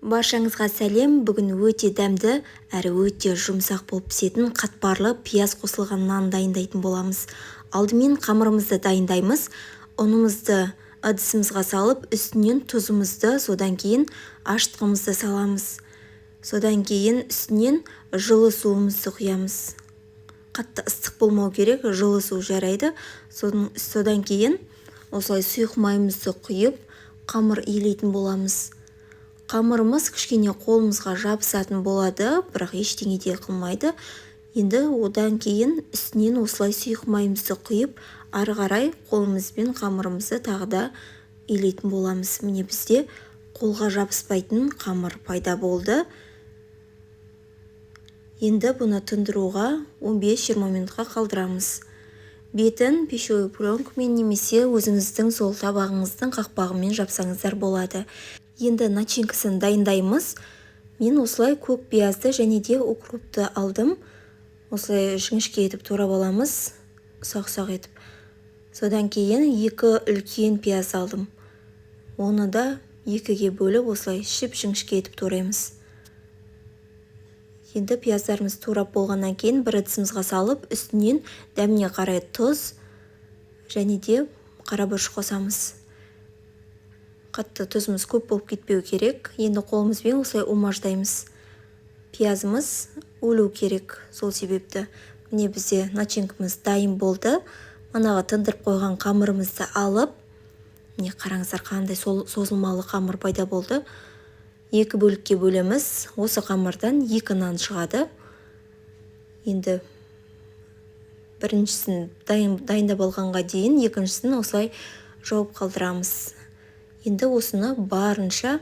Баршаңызға сәлем. Бүгін өте дәмді әрі өте жұмсақ болып пісетін қатпарлы пияз қосылған нан дайындайтын боламыз. Алдымен қамырымызды дайындаймыз. Ұнымызды ыдысымызға салып, үстінен тұзымызды, содан кейін ашытқымызды саламыз. Содан кейін үстінен жылы суымызды құямыз. Қатты ыстық болмау керек, жылы су жарайды. Содан кейін осылай сұйық майымызды құйып, қамыр илейтін боламыз. Қамырымыз кішкене қолымызға жабысатын болады, бірақ ештеңе де қылмайды. Енді одан кейін үстінен осылай сұйық майымызды құйып, ары қарай қолымызбен қамырымызды тағы да илейтін боламыз. Міне бізде қолға жабыспайтын қамыр пайда болды. Енді бұны тұндыруға 15-20 минутқа қалдырамыз. Бетін пищевой пленкамен немесе өзіңіздің сол табағыңыздың қақпағымен жапсаңыздар болады. Енді начинкасын дайындаймыз. Мен осылай көк пиязды және де укропты алдым. Осылай жіңішке етіп турап аламыз, ұсақ-ұсақ етіп. Содан кейін 2 үлкен пияз алдым. Оны да 2-ге бөліп осылай жіңішке етіп тураймыз. Енді пияздарымыз турап болғаннан кейін бір ыдысымызға салып, үстінен дәміне қарай тұз және де қарабұрыш қосамыз. Қатты тұзымыз көп болып кетпеу керек. Енді қолымызбен осылай умаждаймыз. Пиязымыз өлу керек, сол себепті. Міне бізде начинкамыз дайын болды. Манаға тындырып қойған қамырымызды алып, міне қараңыздар қандай созылмалы қамыр пайда болды. 2 бөлікке бөлеміз. Осы қамырдан 2 нан шығады. Енді біріншісін дайындап алғанға дейін екіншісін осылай жауып қалдырамыз. Енді осыны барынша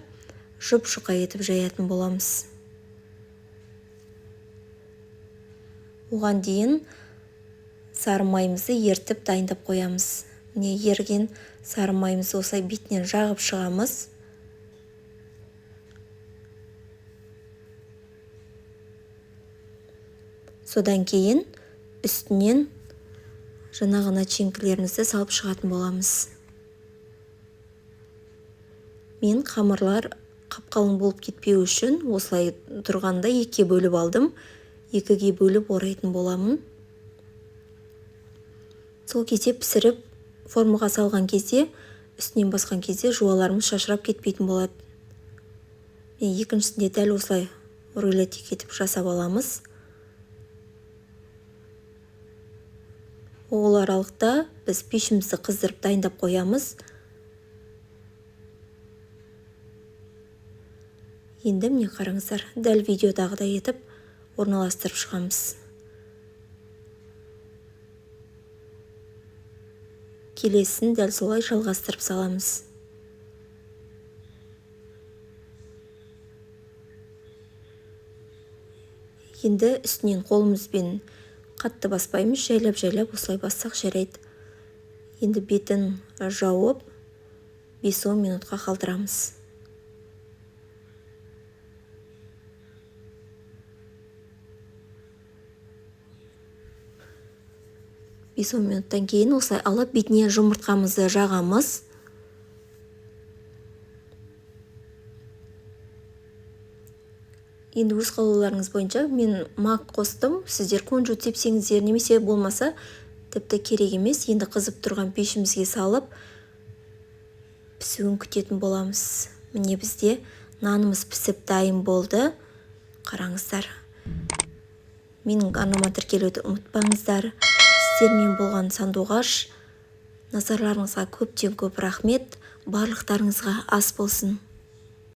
жұп-жұқа етіп жаятын боламыз. Оған дейін сары майымызды ертіп дайындап қоямыз. Міне ерген сары майымызды осылай бетінен жағып шығамыз. Содан кейін үстінен жаңағы начинкаларымызды салып шығатын боламыз. Мен қамырлар қап-қалың болып кетпеу үшін осылай тұрғанда 2-ге бөліп алдым. 2-ге бөліп орайтын боламын. Сол кезде пісіріп формаға салған кезде, үстінен басқан кезде жуаларымыз шашырап кетпейтін болады. Екіншісінде дәл осылай рулетик етіп жасап аламыз. Ол аралықта біз пешімізді қыздырып дайындап қоямыз. Енді міне қараңыздар, дәл видеодағыдай етіп орналастырып шығамыз. Келесін дәл солай жалғастырып саламыз. Енді үстінен қолымызбен қатты баспаймыз, жайлап-жайлап осылай бассақ жарайды. Енді бетін жауып 5-10 минутқа қалдырамыз. 5-10 минуттан кейін осылай алып бетіне жұмыртқамызды жағамыз. Енді өз қалауларыңыз бойынша мен мак қостым. Сіздер күнжіт сепсеңіздер немесе болмаса тіпті керек емес. Енді қызып тұрған пешімізге салып пісуін күтетін боламыз. Міне бізде нанымыз пісіп дайын болды. Қараңыздар. Менің арнама тіркелуді ұмытпаңыздар. Сіздермен болған сандуғаш. Назарларыңызға көптен көп рахмет. Барлықтарыңызға ас болсын.